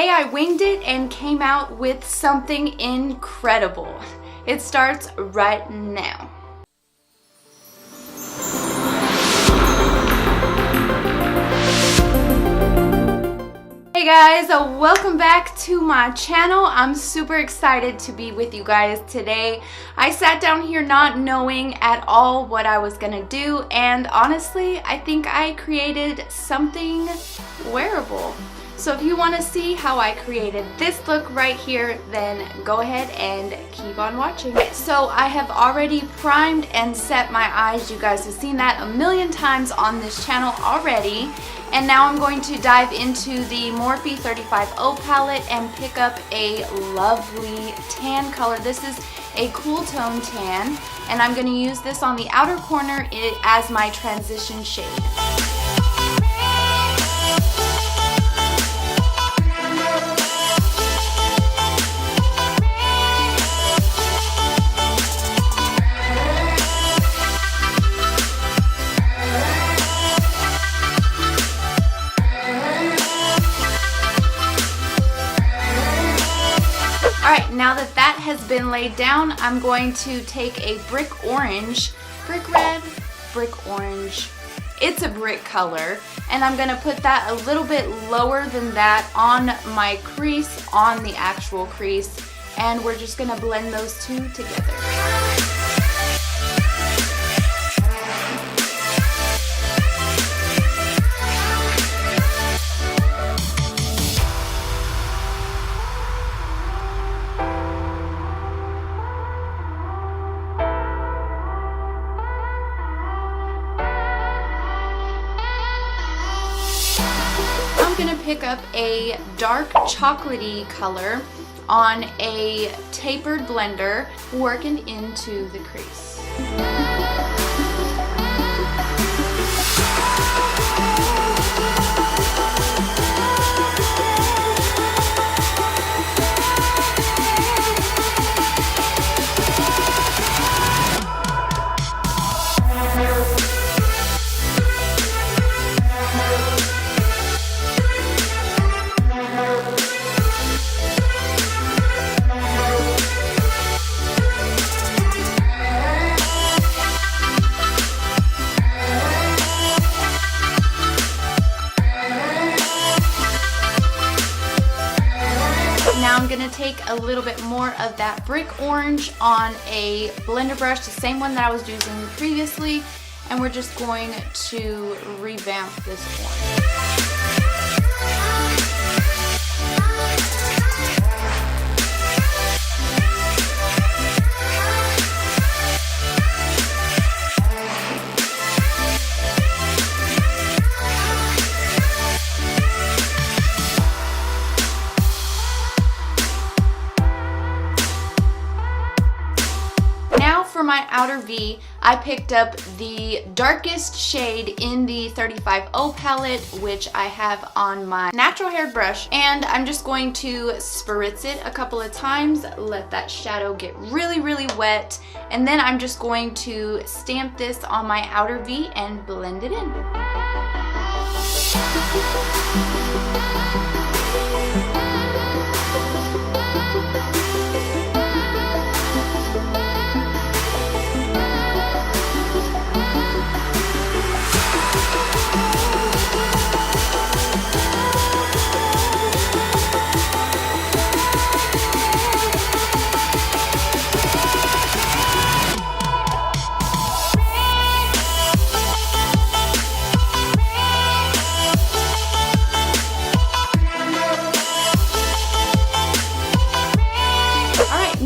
Hey, I winged it and came out with something incredible. It starts right now. Hey guys, welcome back to my channel. I'm super excited to be with you guys today. I sat down here not knowing at all what I was gonna do, and honestly, I think I created something wearable. So if you want to see how I created this look right here, then go ahead and keep on watching. So I have already primed and set my eyes. You guys have seen that a million times on this channel already. And now I'm going to dive into the Morphe 35O palette and pick up a lovely tan color. This is a cool tone tan, and I'm going to use this on the outer corner as my transition shade. Alright, now that that has been laid down, I'm going to take a brick orange, brick red, brick orange. It's a brick color, and I'm going to put that a little bit lower than that on my crease, on the actual crease, and we're just going to blend those two together. I'm going to pick up a dark chocolatey color on a tapered blender, working into the crease. Now I'm going to take a little bit more of that brick orange on a blender brush, the same one that I was using previously, and we're just going to revamp this orange. For my outer V, I picked up the darkest shade in the 35O palette, which I have on my natural hair brush, and I'm just going to spritz it a couple of times, let that shadow get really wet, and then I'm just going to stamp this on my outer V and blend it in.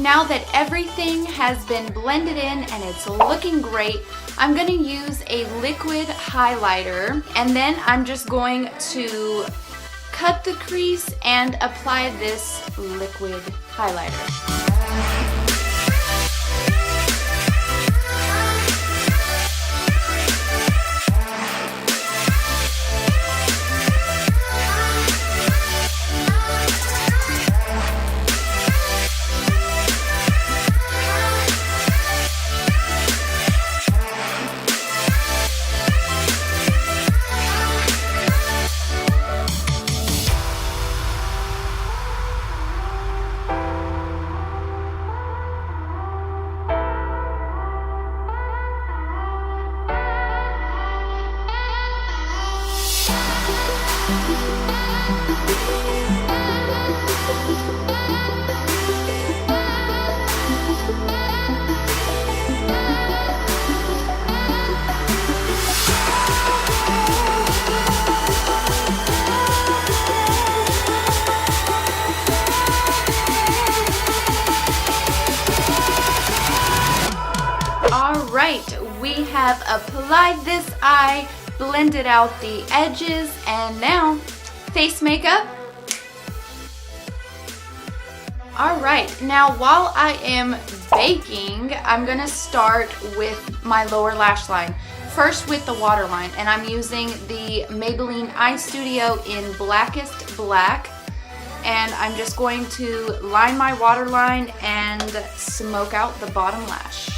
Now that everything has been blended in and it's looking great, I'm going to use a liquid highlighter, and then I'm just going to cut the crease and apply this liquid highlighter. have applied this eye, blended out the edges, and now face makeup. Alright, now while I am baking, I'm going to start with my lower lash line. First with the waterline, and I'm using the Maybelline Eye Studio in Blackest Black. And I'm just going to line my waterline and smoke out the bottom lash.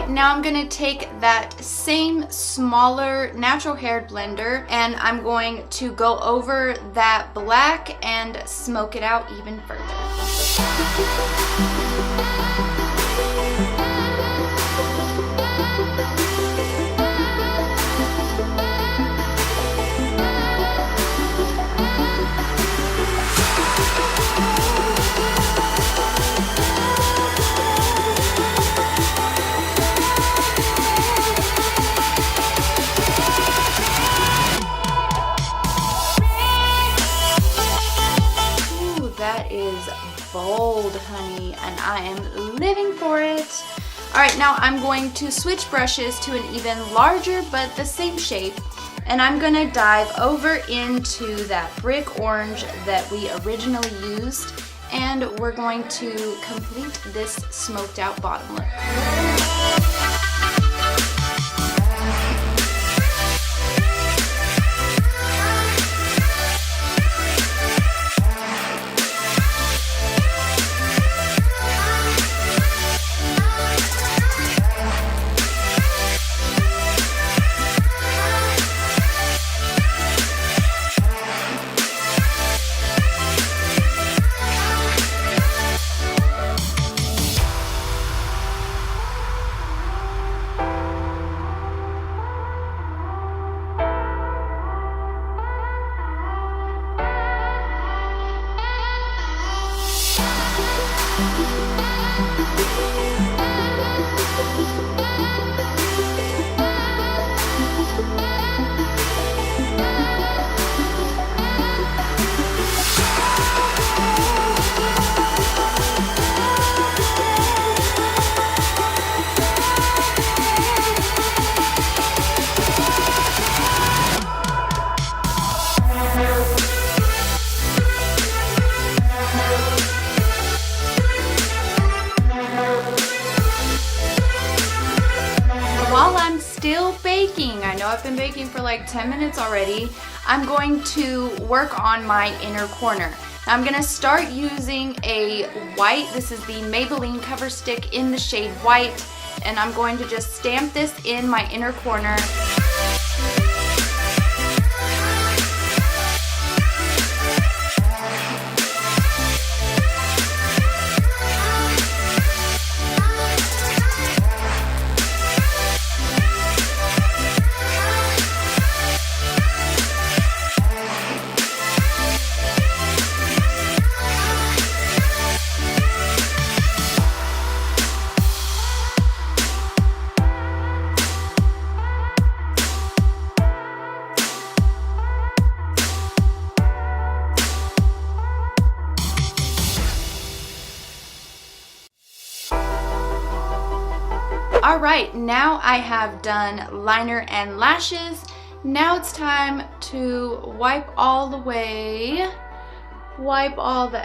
Now I'm going to take that same smaller natural hair blender and I'm going to go over that black and smoke it out even further. That is bold, honey, and I am living for it. Alright, now I'm going to switch brushes to an even larger but the same shape, and I'm going to dive over into that brick orange that we originally used, and we're going to complete this smoked out bottom look. While I'm still baking, I know I've been baking for like 10 minutes already, I'm going to work on my inner corner. Now I'm going to start using a white. This is the Maybelline Cover Stick in the shade white, and I'm going to just stamp this in my inner corner. Alright, now I have done liner and lashes. Now it's time to wipe all the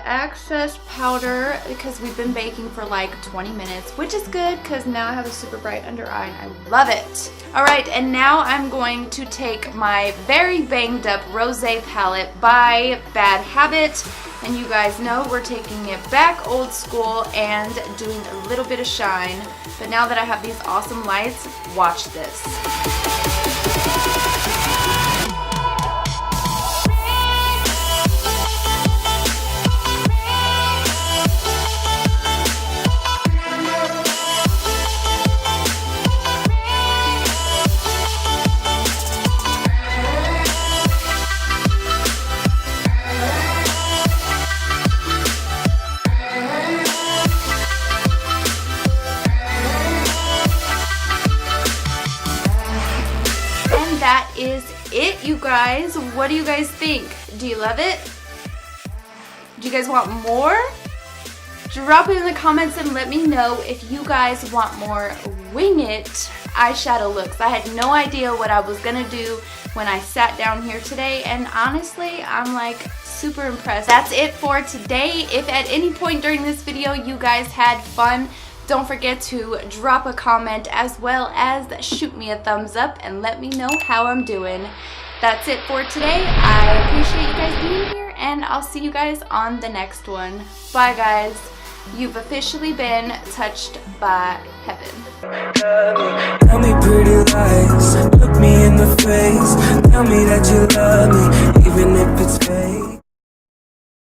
excess powder because we've been baking for like 20 minutes, which is good because now I have a super bright under eye and I love it. Alright, and now I'm going to take my very banged up rosé palette by Bad Habit. And you guys know we're taking it back old school and doing a little bit of shine. But now that I have these awesome lights, watch this. is it, you guys. What do you guys think? Do you love it? Do you guys want more? Drop it in the comments and let me know if you guys want more wing it eyeshadow looks. I had no idea what I was gonna do when I sat down here today, and honestly, I'm like super impressed. That's it for today. If at any point during this video you guys had fun, don't forget to drop a comment as well as shoot me a thumbs up and let me know how I'm doing. That's it for today. I appreciate you guys being here, and I'll see you guys on the next one. Bye guys. You've officially been touched by heaven. Tell me pretty lies, look me in the face. Tell me that you love me, even if it's fake.